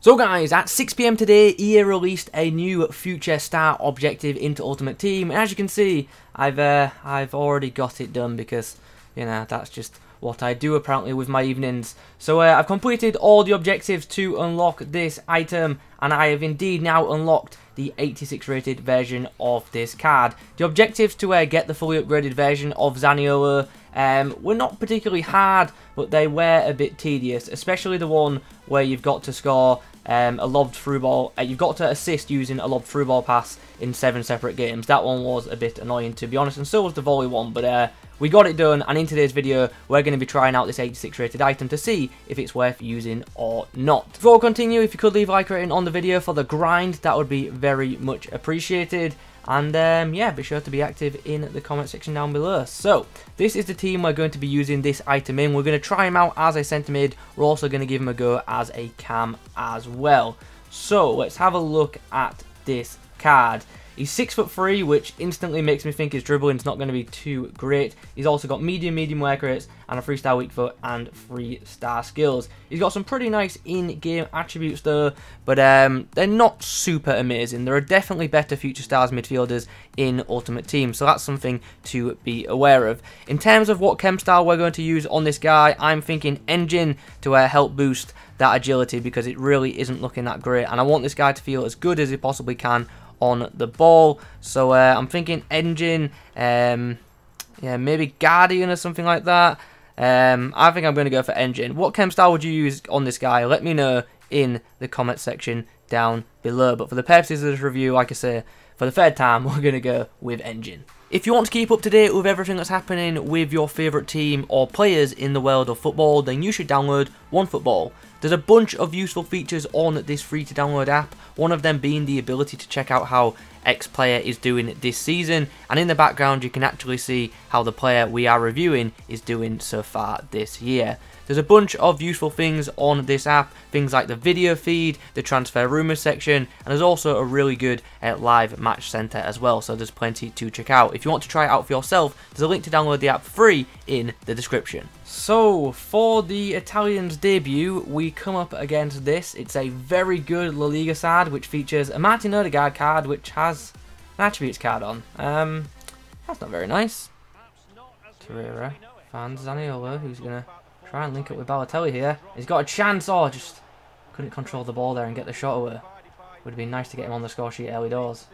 So guys, at 6 PM today, EA released a new future star objective into Ultimate Team, and as you can see, I've already got it done because, you know, that's just what I do apparently with my evenings. So I've completed all the objectives to unlock this item, and I have indeed now unlocked the 86 rated version of this card. The objectives to get the fully upgraded version of Zaniolo were not particularly hard, but they were a bit tedious, especially the one where you've got to score a lobbed through ball. You've got to assist using a lobbed through ball pass in 7 separate games. That one was a bit annoying, to be honest, and so was the volley one, but we got it done, and in today's video we're going to be trying out this 86 rated item to see if it's worth using or not. Before we continue, if you could leave a like rating on the video for the grind, that would be very much appreciated. And yeah, be sure to be active in the comment section down below. So, this is the team we're going to be using this item in. We're going to try him out as a centre mid. We're also going to give him a go as a cam as well. So, let's have a look at this card. He's 6'3", which instantly makes me think his dribbling's not going to be too great. He's also got medium work rates and a 3-star weak foot and 3-star skills. He's got some pretty nice in-game attributes though, but they're not super amazing. There are definitely better future stars midfielders in Ultimate Team, so that's something to be aware of. In terms of what chem style we're going to use on this guy, I'm thinking engine to help boost that agility because it really isn't looking that great, and I want this guy to feel as good as he possibly can on the ball. So I'm thinking engine, yeah, maybe guardian or something like that. I think I'm going to go for engine. What chem style would you use on this guy? Let me know in the comment section down below. But for the purposes of this review, like I say, for the third time, we're going to go with engine. If you want to keep up to date with everything that's happening with your favourite team or players in the world of football, then you should download OneFootball. There's a bunch of useful features on this free to download app, one of them being the ability to check out how X player is doing this season, and in the background you can actually see how the player we are reviewing is doing so far this year. There's a bunch of useful things on this app, things like the video feed, the transfer rumours section, and there's also a really good live match centre as well, so there's plenty to check out. If you want to try it out for yourself, there's a link to download the app free in the description. So, for the Italians' debut, we come up against this. It's a very good La Liga side, which features a Martin Odegaard card, which has an attributes card on. That's not very nice. Torreira, finds Zaniolo, who's going to try and link up with Balotelli here. He's got a chance, oh, just couldn't control the ball there and get the shot away. Would have been nice to get him on the score sheet early doors.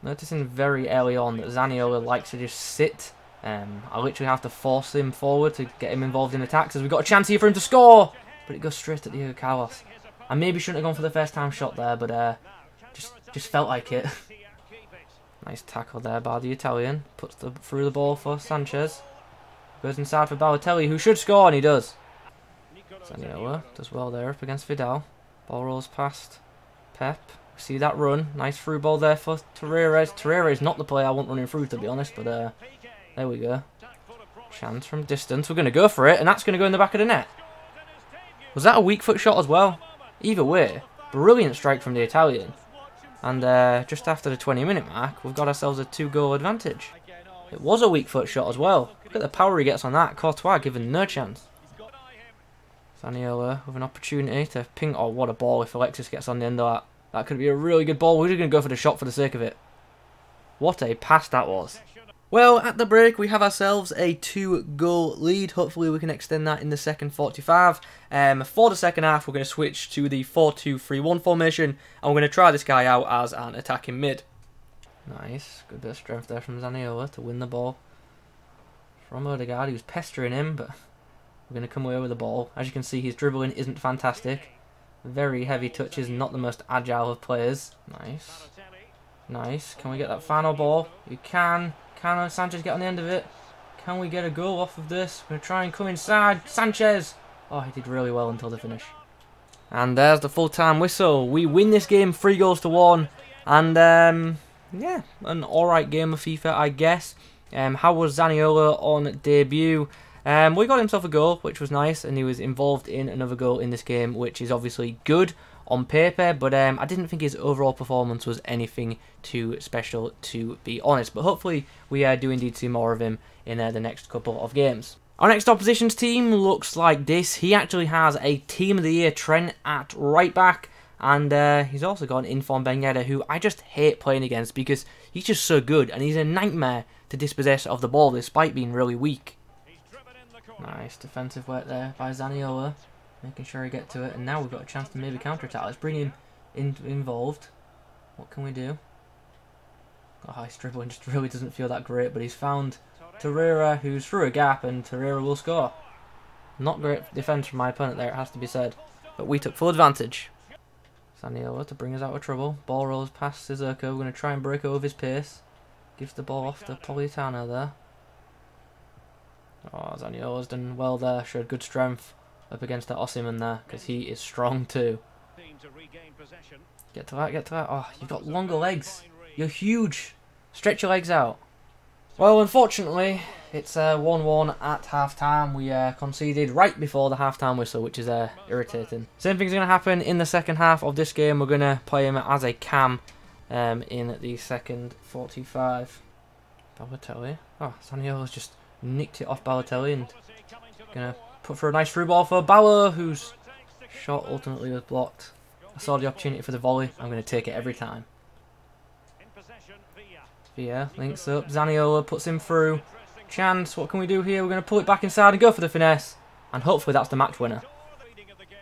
Noticing very early on that Zaniolo likes to just sit. I literally have to force him forward to get him involved in attacks, as we've got a chance here for him to score, but it goes straight at Diego Carlos. I maybe shouldn't have gone for the first time shot there, but just felt like it. Nice tackle there by the Italian. Puts through the ball for Sanchez. Goes inside for Balotelli, who should score, and he does. Zaniolo does well there up against Vidal. Ball rolls past Pep. See that run. Nice through ball there for Torreira. Torreira is not the player I want running through, to be honest, but there we go. Chance from distance. We're going to go for it, and that's going to go in the back of the net. Was that a weak foot shot as well? Either way, brilliant strike from the Italian. And just after the 20-minute mark, we've got ourselves a 2-goal advantage. It was a weak foot shot as well. Look at the power he gets on that. Courtois given no chance. Zaniolo with an opportunity to ping. Oh, what a ball if Alexis gets on the end of that. That could be a really good ball. We're just going to go for the shot for the sake of it. What a pass that was. Well, at the break, we have ourselves a 2-goal lead. Hopefully, we can extend that in the second 45. For the second half, we're going to switch to the 4-2-3-1 formation, and we're going to try this guy out as an attacking mid. Nice. Good bit of strength there from Zaniolo to win the ball from Odegaard. He was pestering him, but we're going to come away with the ball. As you can see, his dribbling isn't fantastic. Very heavy touches, not the most agile of players. Nice. Nice. Can we get that final ball? You can. Can Sanchez get on the end of it? Can we get a goal off of this? We're going to try and come inside. Sanchez! Oh, he did really well until the finish. And there's the full-time whistle. We win this game 3-1. And, yeah, an alright game of FIFA, I guess. How was Zaniolo on debut? Well, he got himself a goal, which was nice. And he was involved in another goal in this game, which is obviously good on paper, but I didn't think his overall performance was anything too special, to be honest. But hopefully we do indeed see more of him in the next couple of games. Our next opposition's team looks like this. He actually has a Team of the Year Trent at right back. And he's also got an informed Ben Yedder, who I just hate playing against because he's just so good. And he's a nightmare to dispossess of the ball despite being really weak. Nice defensive work there by Zaniolo. Making sure he get to it. And now we've got a chance to maybe counter-attack. Let's bring him involved. What can we do? Oh, his dribbling just really doesn't feel that great. But he's found Torreira, who's through a gap. And Torreira will score. Not great defence from my opponent there, it has to be said. But we took full advantage. Zaniolo to bring us out of trouble. Ball rolls past Sissoko. We're going to try and break over his pace. Gives the ball off to Politano there. Oh, Zaniolo's done well there. Showed good strength up against that Osimhen there, because he is strong too. Get to that, get to that. Oh, you've got longer legs. You're huge. Stretch your legs out. Well, unfortunately, it's 1-1 at half-time. We conceded right before the half-time whistle, which is irritating. Same thing's going to happen in the second half of this game. We're going to play him as a cam in the second 45. Balotelli. Oh, Zaniolo's just nicked it off Balotelli and going to put for a nice through ball for Bauer, whose shot ultimately was blocked. I saw the opportunity for the volley. I'm going to take it every time. Villa links up. Zaniolo puts him through. Chance. What can we do here? We're going to pull it back inside and go for the finesse. And hopefully that's the match winner.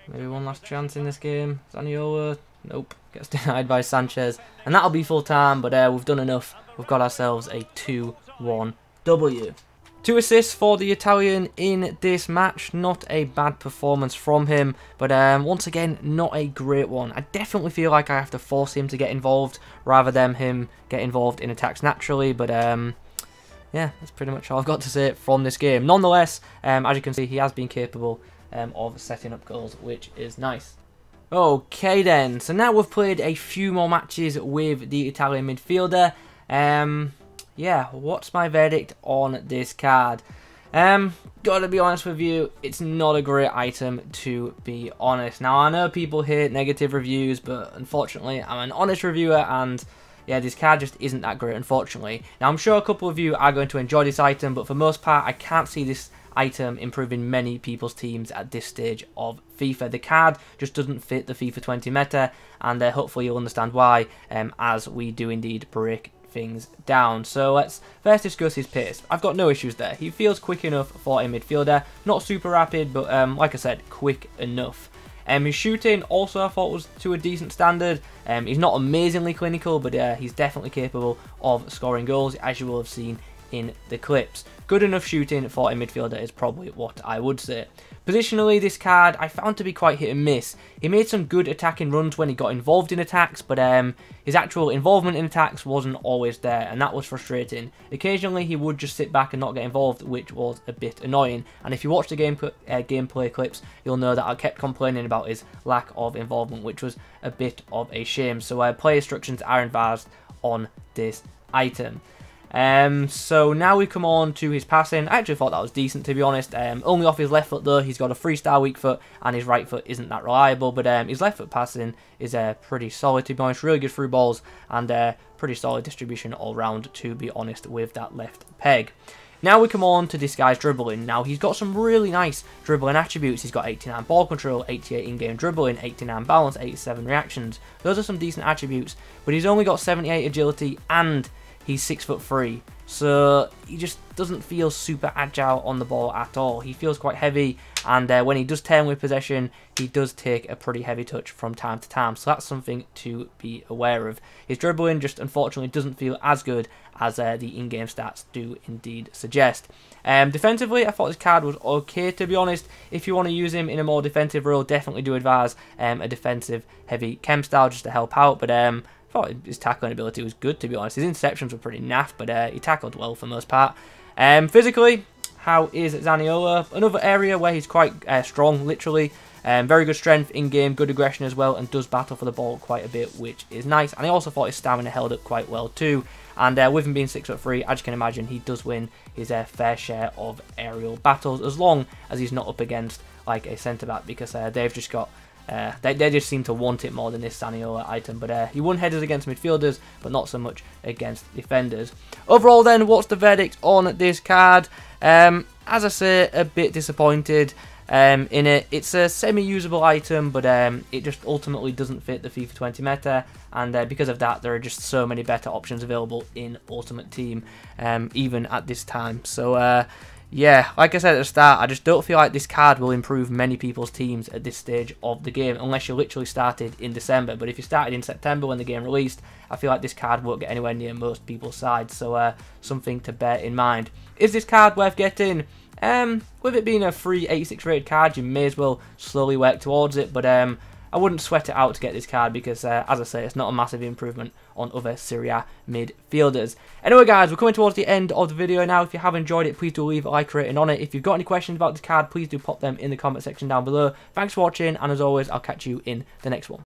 Maybe one last chance in this game. Zaniolo. Nope. Gets denied by Sanchez. And that'll be full time. But we've done enough. We've got ourselves a 2-1 W. 2 assists for the Italian in this match. Not a bad performance from him, but once again, not a great one. I definitely feel like I have to force him to get involved rather than him get involved in attacks naturally, but yeah, that's pretty much all I've got to say from this game. Nonetheless, as you can see, he has been capable of setting up goals, which is nice. Okay then, so now we've played a few more matches with the Italian midfielder. Yeah, what's my verdict on this card? Gotta be honest with you, it's not a great item, to be honest. Now, I know people hate negative reviews, but unfortunately, I'm an honest reviewer, and yeah, this card just isn't that great, unfortunately. Now, I'm sure a couple of you are going to enjoy this item, but for most part, I can't see this item improving many people's teams at this stage of FIFA. The card just doesn't fit the FIFA 20 meta, and hopefully you'll understand why, as we do indeed break things down. So let's first discuss his pace. I've got no issues there. He feels quick enough for a midfielder. Not super rapid, but like I said, quick enough. His shooting also I thought was to a decent standard. He's not amazingly clinical, but he's definitely capable of scoring goals, as you will have seen in the clips. Good enough shooting for a midfielder is probably what I would say. Positionally, this card I found to be quite hit and miss. He made some good attacking runs when he got involved in attacks, but his actual involvement in attacks wasn't always there, and that was frustrating. Occasionally, he would just sit back and not get involved, which was a bit annoying. And if you watch the gameplay clips, you'll know that I kept complaining about his lack of involvement, which was a bit of a shame. So player instructions are advised on this item. So now we come on to his passing. I actually thought that was decent, to be honest. Only off his left foot though. He's got a 3-star weak foot and his right foot isn't that reliable, but his left foot passing is pretty solid, to be honest. Really good through balls and pretty solid distribution all round, to be honest, with that left peg. Now we come on to this guy's dribbling. Now he's got some really nice dribbling attributes. He's got 89 ball control, 88 in-game dribbling, 89 balance, 87 reactions. Those are some decent attributes, but he's only got 78 agility and he's 6'3", so he just doesn't feel super agile on the ball at all. He feels quite heavy, and when he does turn with possession, he does take a pretty heavy touch from time to time, so that's something to be aware of. His dribbling just unfortunately doesn't feel as good as the in-game stats do indeed suggest. Defensively, I thought this card was okay, to be honest. If you want to use him in a more defensive role, definitely do advise a defensive heavy chem style just to help out, but I thought his tackling ability was good, to be honest. His interceptions were pretty naff, but he tackled well for the most part. Physically, how is Zaniolo? Another area where he's quite strong, literally. Very good strength in-game, good aggression as well, and does battle for the ball quite a bit, which is nice. And I also thought his stamina held up quite well too. And with him being 6'3", as you can imagine, he does win his fair share of aerial battles, as long as he's not up against like a centre-back, because they've just got... they just seem to want it more than this Zaniolo item, but he won headers against midfielders, but not so much against defenders. Overall then, what's the verdict on this card? I as I say, a bit disappointed in it. It's a semi-usable item, but it just ultimately doesn't fit the FIFA 20 meta, and because of that, there are just so many better options available in Ultimate Team, even at this time. So yeah, like I said at the start, I just don't feel like this card will improve many people's teams at this stage of the game, unless you literally started in December. But if you started in September when the game released, I feel like this card won't get anywhere near most people's sides, so something to bear in mind. Is this card worth getting? With it being a free 86 rated card, you may as well slowly work towards it, but I wouldn't sweat it out to get this card because, as I say, it's not a massive improvement on other Serie A midfielders. Anyway, guys, we're coming towards the end of the video now. If you have enjoyed it, please do leave a like rating on it. If you've got any questions about this card, please do pop them in the comment section down below. Thanks for watching, and as always, I'll catch you in the next one.